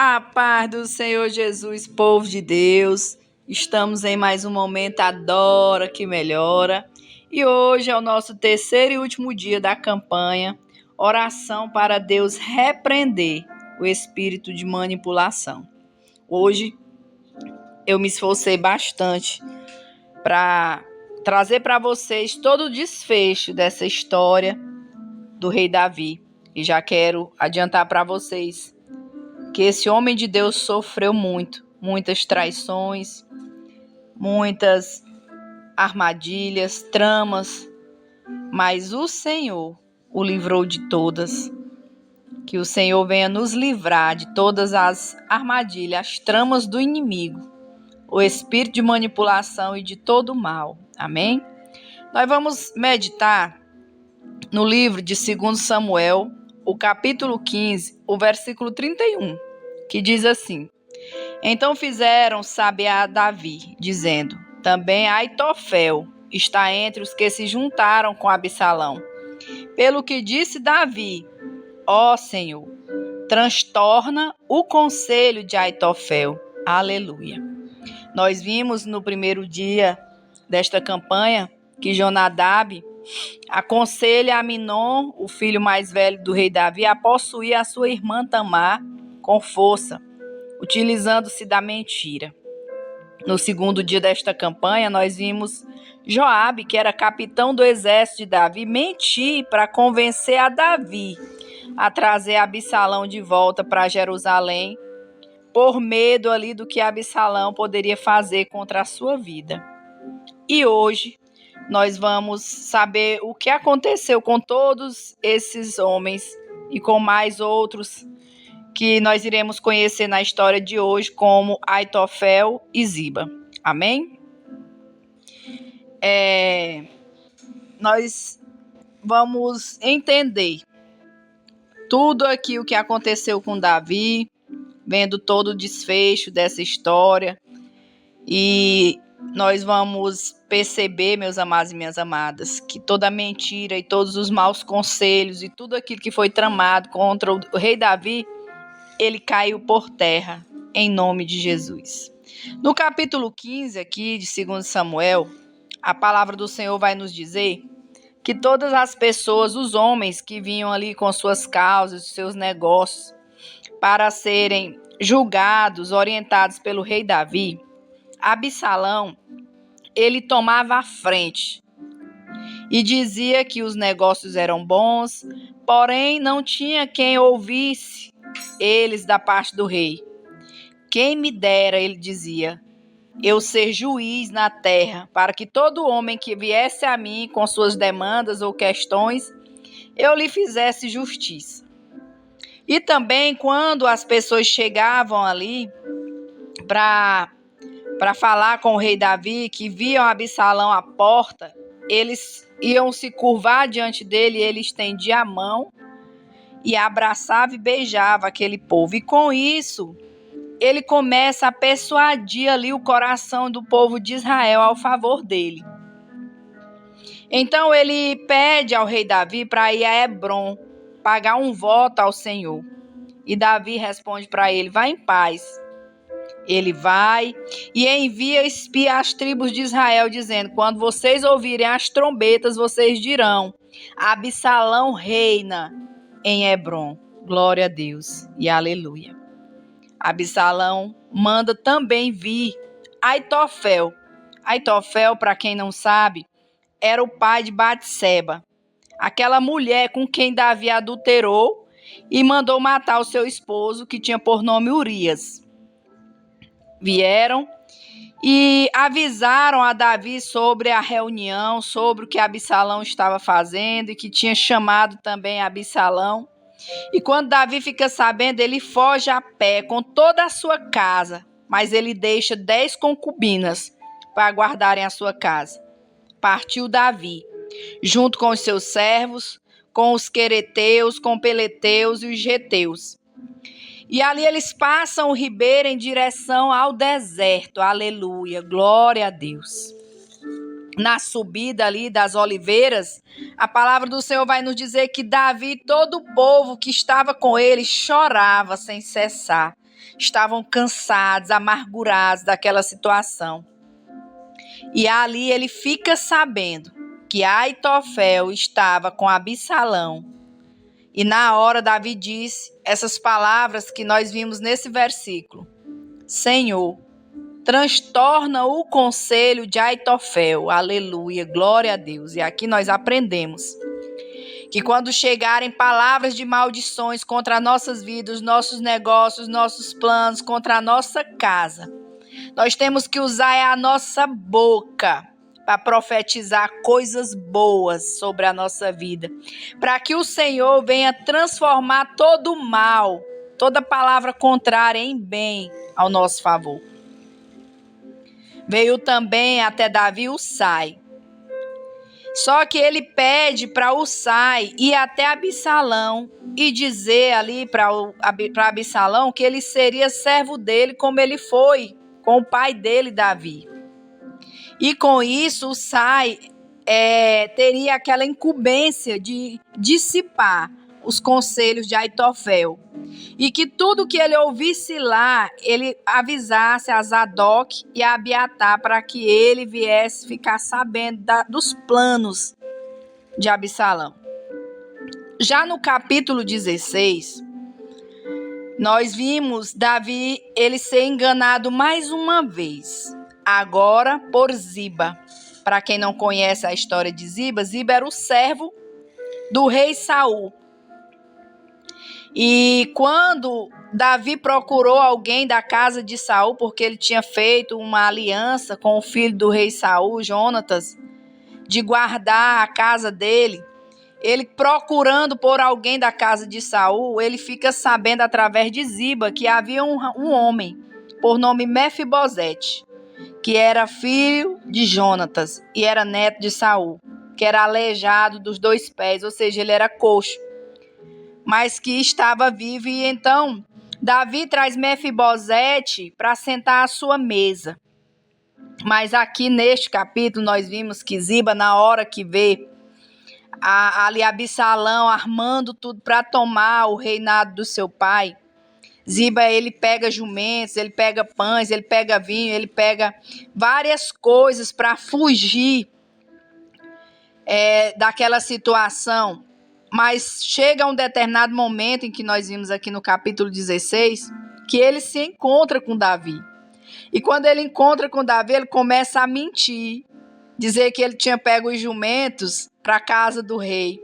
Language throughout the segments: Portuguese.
A paz do Senhor Jesus, povo de Deus. Estamos em mais um momento Adora que Melhora. E hoje é o nosso terceiro e último dia da campanha Oração para Deus repreender o espírito de manipulação. Hoje eu me esforcei bastante para trazer para vocês todo o desfecho dessa história do rei Davi. E já quero adiantar para vocês que esse homem de Deus sofreu muitas traições, muitas armadilhas, tramas, mas o Senhor o livrou de todas. Que o Senhor venha nos livrar de todas as armadilhas, as tramas do inimigo, o espírito de manipulação e de todo o mal. Amém? Nós vamos meditar no livro de 2 Samuel, o capítulo 15, o versículo 31, que diz assim: Então fizeram saber a Davi, dizendo: Também Aitofel está entre os que se juntaram com Absalão. Pelo que disse Davi: Ó Senhor, transtorna o conselho de Aitofel. Aleluia. Nós vimos no primeiro dia desta campanha que Jonadab aconselha Aminon, o filho mais velho do rei Davi, a possuir a sua irmã Tamar com força, utilizando-se da mentira. No segundo dia desta campanha, nós vimos Joabe, que era capitão do exército de Davi, mentir para convencer a Davi a trazer Absalão de volta para Jerusalém, por medo ali do que Absalão poderia fazer contra a sua vida. E hoje nós vamos saber o que aconteceu com todos esses homens e com mais outros que nós iremos conhecer na história de hoje, como Aitofel e Ziba. Amém? Nós vamos entender tudo aqui o que aconteceu com Davi, vendo todo o desfecho dessa história. E nós vamos perceber, meus amados e minhas amadas, que toda mentira e todos os maus conselhos e tudo aquilo que foi tramado contra o rei Davi, ele caiu por terra, em nome de Jesus. No capítulo 15 aqui de 2 Samuel, a palavra do Senhor vai nos dizer que todas as pessoas, os homens que vinham ali com suas causas, seus negócios, para serem julgados, orientados pelo rei Davi, Absalão, ele tomava a frente e dizia que os negócios eram bons, porém não tinha quem ouvisse eles da parte do rei. Quem me dera, ele dizia, eu ser juiz na terra, para que todo homem que viesse a mim com suas demandas ou questões, eu lhe fizesse justiça. E também quando as pessoas chegavam ali para falar com o rei Davi, que viam Absalão à porta, eles iam se curvar diante dele, ele estendia a mão e abraçava e beijava aquele povo. E com isso, ele começa a persuadir ali o coração do povo de Israel ao favor dele. Então ele pede ao rei Davi para ir a Hebrom, pagar um voto ao Senhor. E Davi responde para ele: vá em paz. Ele vai e envia espia às tribos de Israel, dizendo: quando vocês ouvirem as trombetas, vocês dirão: Absalão reina em Hebrom. Glória a Deus e aleluia. Absalão manda também vir Aitofel. Aitofel, para quem não sabe, era o pai de Batseba, aquela mulher com quem Davi adulterou e mandou matar o seu esposo, que tinha por nome Urias. Vieram e avisaram a Davi sobre a reunião, sobre o que Absalão estava fazendo e que tinha chamado também Absalão. E quando Davi fica sabendo, ele foge a pé com toda a sua casa, mas ele deixa 10 concubinas para guardarem a sua casa. Partiu Davi, junto com os seus servos, com os quereteus, com peleteus e os geteus. E ali eles passam o ribeiro em direção ao deserto. Aleluia, glória a Deus. na subida ali das oliveiras, a palavra do Senhor vai nos dizer que Davi e todo o povo que estava com ele chorava sem cessar. Estavam cansados, amargurados daquela situação. E ali ele fica sabendo que Aitofel estava com Absalão. E na hora Davi disse essas palavras que nós vimos nesse versículo: Senhor, transtorna o conselho de Aitofel. Aleluia, glória a Deus. E aqui nós aprendemos que quando chegarem palavras de maldições contra nossas vidas, nossos negócios, nossos planos, contra a nossa casa, nós temos que usar a nossa boca para profetizar coisas boas sobre a nossa vida, para que o Senhor venha transformar todo o mal, toda palavra contrária em bem ao nosso favor. Veio também até Davi Husai. Só que ele pede para Husai ir até Absalão e dizer ali para Absalão que ele seria servo dele como ele foi com o pai dele, Davi. E com isso, Husai teria aquela incumbência de dissipar os conselhos de Aitofel. E que tudo que ele ouvisse lá, ele avisasse a Zadok e a Abiatar para que ele viesse ficar sabendo dos planos de Absalão. Já no capítulo 16, nós vimos Davi ele ser enganado mais uma vez, agora por Ziba. Para quem não conhece a história de Ziba, Ziba era o servo do rei Saul. E quando Davi procurou alguém da casa de Saul, porque ele tinha feito uma aliança com o filho do rei Saul, Jonatas, de guardar a casa dele, ele procurando por alguém da casa de Saul, ele fica sabendo através de Ziba que havia um homem por nome Mefibosete, que era filho de Jonatas e era neto de Saul, que era aleijado dos 2 pés, ou seja, ele era coxo, mas que estava vivo. E então Davi traz Mefibosete para sentar à sua mesa. Mas aqui neste capítulo nós vimos que Ziba, na hora que vê ali Absalão armando tudo para tomar o reinado do seu pai, Ziba ele pega jumentos, ele pega pães, ele pega vinho, ele pega várias coisas para fugir daquela situação. Mas chega um determinado momento em que nós vimos aqui no capítulo 16, que ele se encontra com Davi. E quando ele encontra com Davi, ele começa a mentir, dizer que ele tinha pego os jumentos para a casa do rei,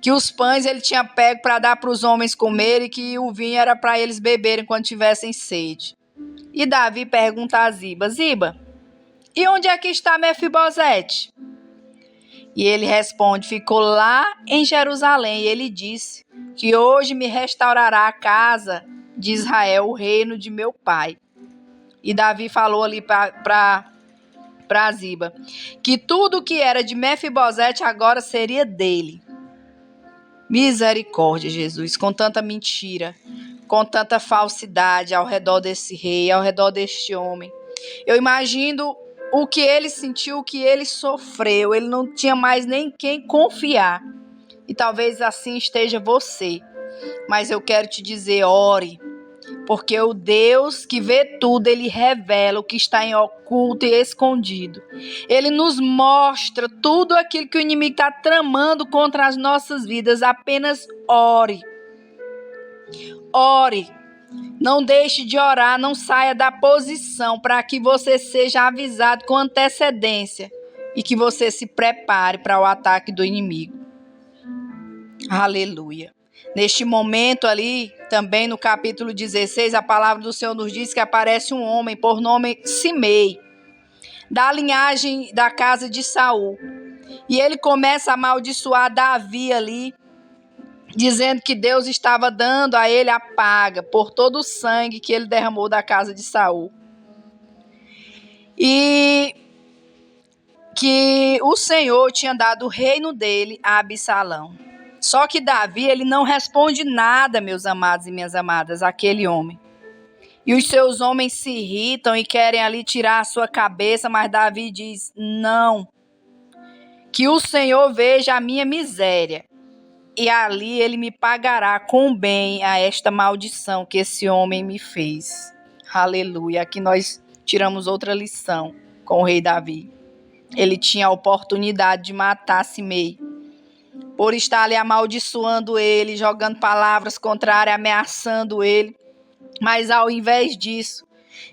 que os pães ele tinha pego para dar para os homens comerem e que o vinho era para eles beberem quando tivessem sede. E Davi pergunta a Ziba: Ziba, e onde é que está Mefibosete? E ele responde: ficou lá em Jerusalém. E ele disse que hoje me restaurará a casa de Israel, o reino de meu pai. E Davi falou ali para Ziba que tudo que era de Mefibosete agora seria dele. Misericórdia, Jesus, com tanta mentira, com tanta falsidade ao redor desse rei, ao redor deste homem. Eu imagino o que ele sentiu, o que ele sofreu. Ele não tinha mais nem quem confiar. E talvez assim esteja você. Mas eu quero te dizer, ore. Porque o Deus que vê tudo, ele revela o que está em oculto e escondido. Ele nos mostra tudo aquilo que o inimigo está tramando contra as nossas vidas. Apenas ore. Ore. Não deixe de orar, não saia da posição para que você seja avisado com antecedência e que você se prepare para o ataque do inimigo. Aleluia. Neste momento ali, também no capítulo 16, a palavra do Senhor nos diz que aparece um homem por nome Simei, da linhagem da casa de Saul. E ele começa a amaldiçoar Davi ali, dizendo que Deus estava dando a ele a paga por todo o sangue que ele derramou da casa de Saul. E que o Senhor tinha dado o reino dele a Absalão. Só que Davi, ele não responde nada, meus amados e minhas amadas, àquele homem. E os seus homens se irritam e querem ali tirar a sua cabeça, mas Davi diz: não, que o Senhor veja a minha miséria, e ali ele me pagará com bem a esta maldição que esse homem me fez. Aleluia. Aqui nós tiramos outra lição com o rei Davi. Ele tinha a oportunidade de matar Simei, por estar ali amaldiçoando ele, jogando palavras contrárias, ameaçando ele. Mas ao invés disso,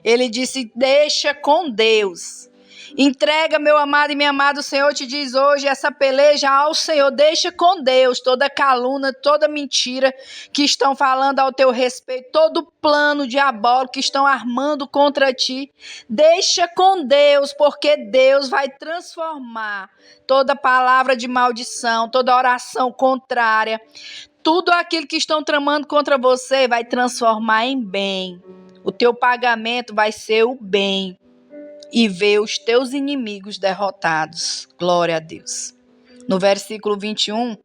ele disse: deixa com Deus. Entrega, meu amado e minha amada, o Senhor te diz hoje, essa peleja ao Senhor, deixa com Deus toda calúnia, toda mentira que estão falando ao teu respeito, todo plano diabólico que estão armando contra ti, deixa com Deus, porque Deus vai transformar toda palavra de maldição, toda oração contrária, tudo aquilo que estão tramando contra você vai transformar em bem. O teu pagamento vai ser o bem. E ver os teus inimigos derrotados. Glória a Deus. No versículo 21,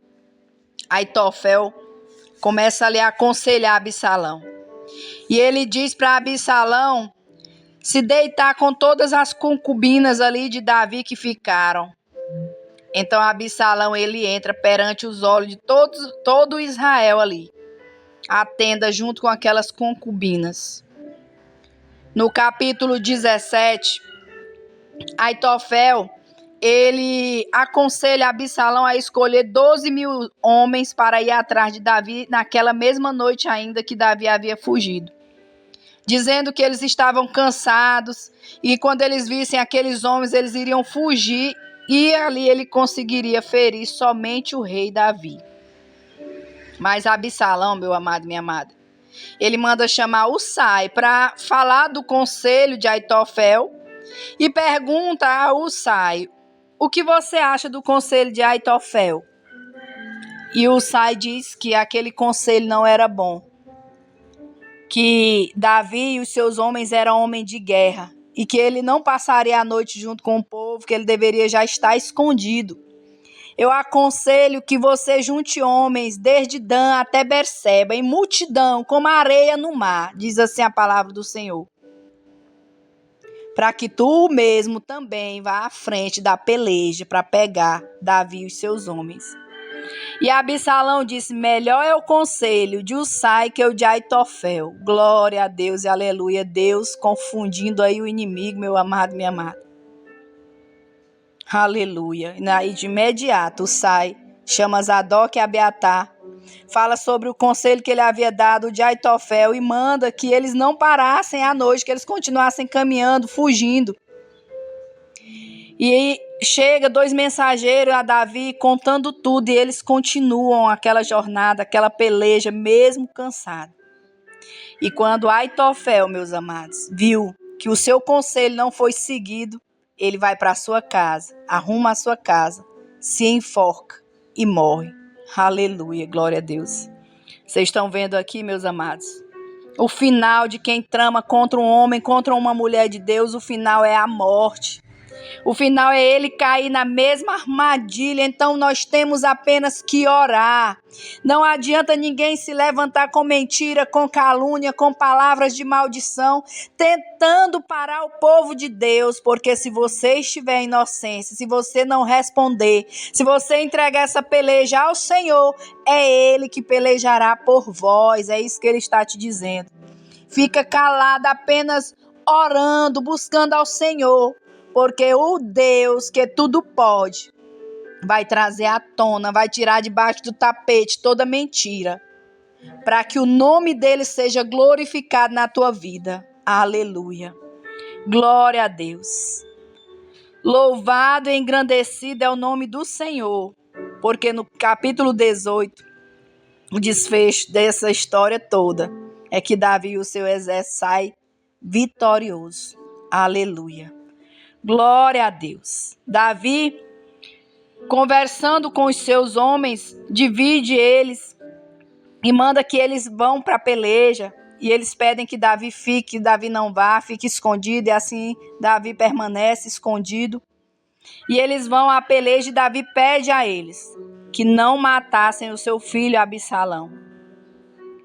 Aitofel começa ali a aconselhar Absalão. E ele diz para Absalão se deitar com todas as concubinas ali de Davi que ficaram. Então Absalão ele entra perante os olhos de todo Israel ali. A tenda junto com aquelas concubinas. No capítulo 17, Aitofel, ele aconselha Absalão a escolher 12.000 homens para ir atrás de Davi naquela mesma noite ainda que Davi havia fugido. Dizendo que eles estavam cansados e quando eles vissem aqueles homens, eles iriam fugir e ali ele conseguiria ferir somente o rei Davi. Mas Absalão, meu amado e minha amada, ele manda chamar Husai para falar do conselho de Aitofel e pergunta a Husai: o que você acha do conselho de Aitofel? E Husai diz que aquele conselho não era bom, que Davi e os seus homens eram homens de guerra e que ele não passaria a noite junto com o povo, que ele deveria já estar escondido. Eu aconselho que você junte homens desde Dan até Berseba, em multidão, como a areia no mar, diz assim a palavra do Senhor. Para que tu mesmo também vá à frente da peleja para pegar Davi e os seus homens. E Absalão disse: melhor é o conselho de Husai que o de Aitofel. Glória a Deus e aleluia. Deus confundindo aí o inimigo, meu amado e minha amada. Aleluia. E aí de imediato Husai chama Zadok e Abiatar, fala sobre o conselho que ele havia dado de Aitofel e manda que eles não parassem à noite, que eles continuassem caminhando, fugindo. E aí chega 2 mensageiros a Davi contando tudo e eles continuam aquela jornada, aquela peleja, mesmo cansados. E quando Aitofel, meus amados, viu que o seu conselho não foi seguido, ele vai para a sua casa, arruma a sua casa, se enforca e morre. Aleluia, glória a Deus. Vocês estão vendo aqui, meus amados, o final de quem trama contra um homem, contra uma mulher de Deus, o final é a morte. O final é ele cair na mesma armadilha. Então nós temos apenas que orar. Não adianta ninguém se levantar com mentira, com calúnia, com palavras de maldição, tentando parar o povo de Deus, porque se você estiver em inocência, se você não responder, se você entregar essa peleja ao Senhor, é Ele que pelejará por vós. É isso que Ele está te dizendo. Fica calado, apenas orando, buscando ao Senhor. Porque o Deus que tudo pode vai trazer à tona, vai tirar debaixo do tapete toda mentira, para que o nome dele seja glorificado na tua vida. Aleluia. Glória a Deus. Louvado e engrandecido é o nome do Senhor, porque no capítulo 18, o desfecho dessa história toda é que Davi e o seu exército saem vitorioso. Aleluia. Glória a Deus. Davi, conversando com os seus homens, divide eles e manda que eles vão para a peleja. E eles pedem que Davi fique, que Davi não vá, fique escondido. E assim Davi permanece escondido. E eles vão à peleja e Davi pede a eles que não matassem o seu filho Absalão.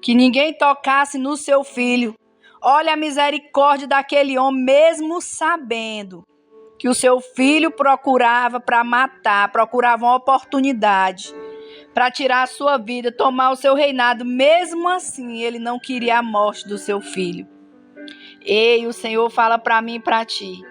Que ninguém tocasse no seu filho. Olha a misericórdia daquele homem, mesmo sabendo que o seu filho procurava para matar, procurava uma oportunidade para tirar a sua vida, tomar o seu reinado. Mesmo assim, ele não queria a morte do seu filho. Ei, o Senhor fala para mim e para ti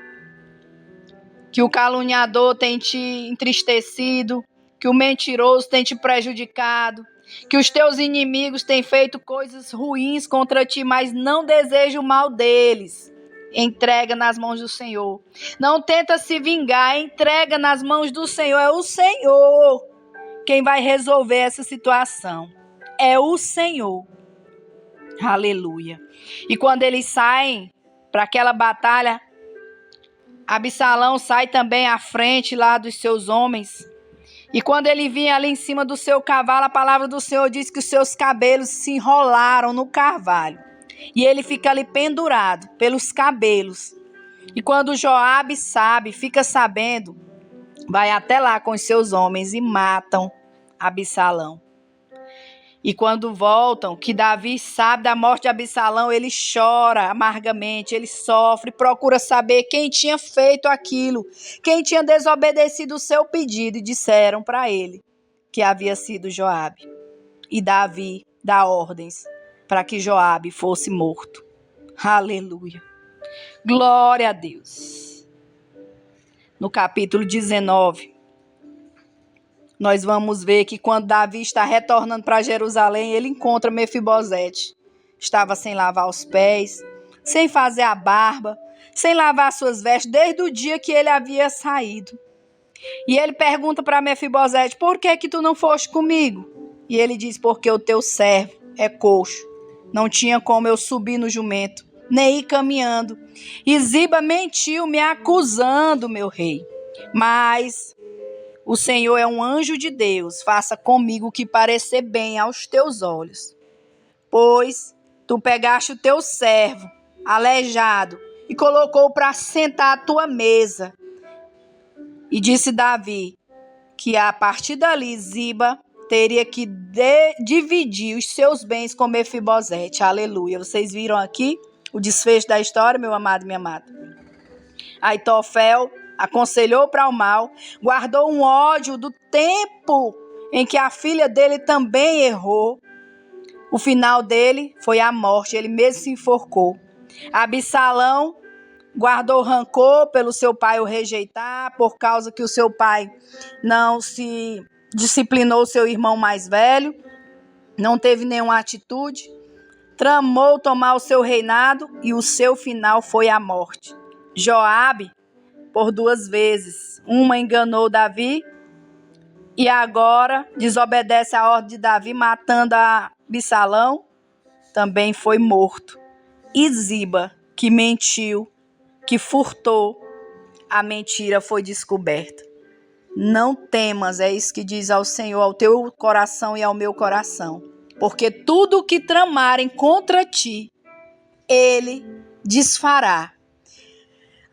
que o caluniador tem te entristecido, que o mentiroso tem te prejudicado, que os teus inimigos têm feito coisas ruins contra ti, mas não deseja o mal deles. Entrega nas mãos do Senhor. Não tenta se vingar, entrega nas mãos do Senhor. É o Senhor quem vai resolver essa situação. É o Senhor. Aleluia. E quando eles saem para aquela batalha, Absalão sai também à frente lá dos seus homens. E quando ele vinha ali em cima do seu cavalo, a palavra do Senhor diz que os seus cabelos se enrolaram no carvalho. E ele fica ali pendurado pelos cabelos. E quando Joabe fica sabendo, vai até lá com os seus homens e matam Absalão. E quando voltam, que Davi sabe da morte de Absalão, ele chora amargamente, ele sofre, procura saber quem tinha feito aquilo, quem tinha desobedecido o seu pedido, e disseram para ele que havia sido Joabe. E Davi dá ordens para que Joabe fosse morto. Aleluia. Glória a Deus. No capítulo 19, nós vamos ver que quando Davi está retornando para Jerusalém, ele encontra Mefibosete. Estava sem lavar os pés, sem fazer a barba, sem lavar suas vestes, desde o dia que ele havia saído. E ele pergunta para Mefibosete: por que tu não foste comigo? E ele diz: porque o teu servo é coxo. Não tinha como eu subir no jumento, nem ir caminhando. E Ziba mentiu, me acusando, meu rei. Mas o Senhor é um anjo de Deus, faça comigo o que parecer bem aos teus olhos. Pois tu pegaste o teu servo, aleijado, e colocou para sentar à tua mesa. E disse Davi que a partir dali Ziba teria que dividir os seus bens com Mefibosete. Aleluia. Vocês viram aqui o desfecho da história, meu amado e minha amada? Aitofel aconselhou para o mal, guardou um ódio do tempo em que a filha dele também errou. O final dele foi a morte, ele mesmo se enforcou. Absalão guardou rancor pelo seu pai o rejeitar, por causa que o seu pai não se disciplinou seu irmão mais velho, não teve nenhuma atitude, tramou tomar o seu reinado e o seu final foi a morte. Joabe, por 2 vezes, uma enganou Davi e agora desobedece a ordem de Davi, matando a Absalão, também foi morto. E Ziba, que mentiu, que furtou, a mentira foi descoberta. Não temas, é isso que diz ao Senhor, ao teu coração e ao meu coração, porque tudo o que tramarem contra ti, ele desfará.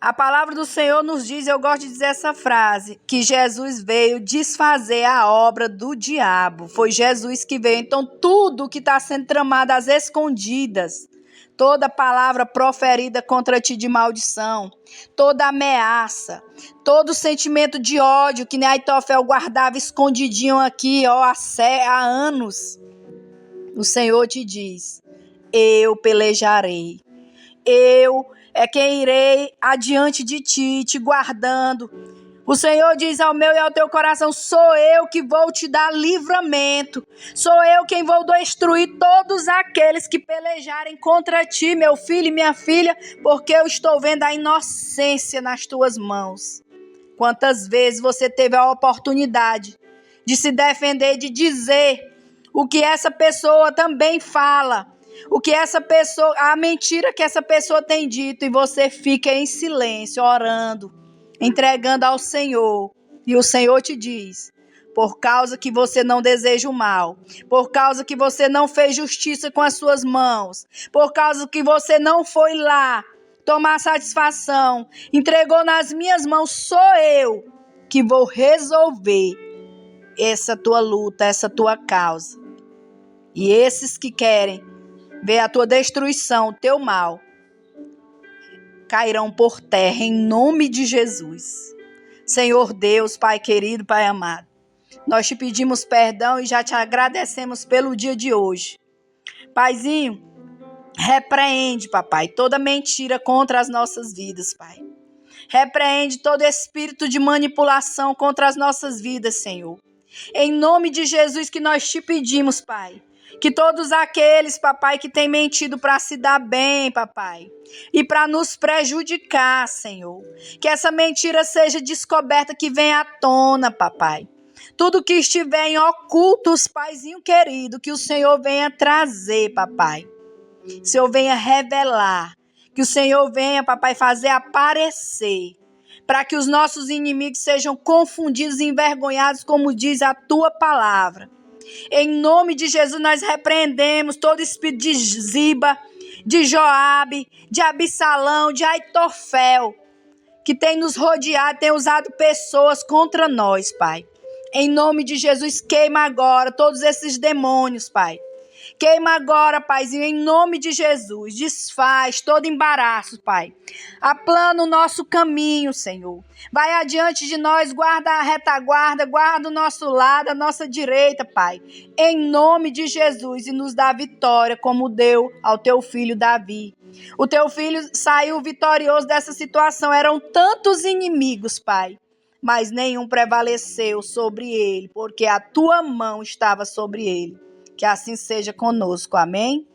A palavra do Senhor nos diz, eu gosto de dizer essa frase, que Jesus veio desfazer a obra do diabo. Foi Jesus que veio. Então, tudo que está sendo tramado às escondidas, toda palavra proferida contra ti de maldição, toda ameaça, todo sentimento de ódio que Aitofel guardava escondidinho aqui há anos, o Senhor te diz: eu pelejarei. Eu é quem irei adiante de ti, te guardando. O Senhor diz ao meu e ao teu coração: sou eu que vou te dar livramento. Sou eu quem vou destruir todos aqueles que pelejarem contra ti, meu filho e minha filha, porque eu estou vendo a inocência nas tuas mãos. Quantas vezes você teve a oportunidade de se defender, de dizer o que essa pessoa também fala, o que essa pessoa, a mentira que essa pessoa tem dito, e você fica em silêncio, orando, entregando ao Senhor, e o Senhor te diz: por causa que você não deseja o mal, por causa que você não fez justiça com as suas mãos, por causa que você não foi lá tomar satisfação, entregou nas minhas mãos, sou eu que vou resolver essa tua luta, essa tua causa. E esses que querem ver a tua destruição, o teu mal, cairão por terra em nome de Jesus. Senhor Deus, Pai querido, Pai amado, nós te pedimos perdão e já te agradecemos pelo dia de hoje. Paizinho, repreende, papai, toda mentira contra as nossas vidas, Pai. Repreende todo espírito de manipulação contra as nossas vidas, Senhor. Em nome de Jesus que nós te pedimos, Pai, que todos aqueles, papai, que têm mentido para se dar bem, papai, e para nos prejudicar, Senhor, que essa mentira seja descoberta, que venha à tona, papai. Tudo que estiver em ocultos, Paizinho querido, que o Senhor venha trazer, papai. Que o Senhor venha revelar, que o Senhor venha, papai, fazer aparecer, para que os nossos inimigos sejam confundidos e envergonhados, como diz a tua palavra. Em nome de Jesus, nós repreendemos todo espírito de Ziba, de Joabe, de Absalão, de Aitofel, que tem nos rodeado, tem usado pessoas contra nós, Pai. Em nome de Jesus, queima agora todos esses demônios, Pai. Queima agora, Paizinho, em nome de Jesus. Desfaz todo embaraço, Pai. Aplana o nosso caminho, Senhor. Vai adiante de nós, guarda a retaguarda, guarda o nosso lado, a nossa direita, Pai. Em nome de Jesus, e nos dá vitória, como deu ao teu filho Davi. O teu filho saiu vitorioso dessa situação. Eram tantos inimigos, Pai, mas nenhum prevaleceu sobre ele, porque a tua mão estava sobre ele. Que assim seja conosco, amém?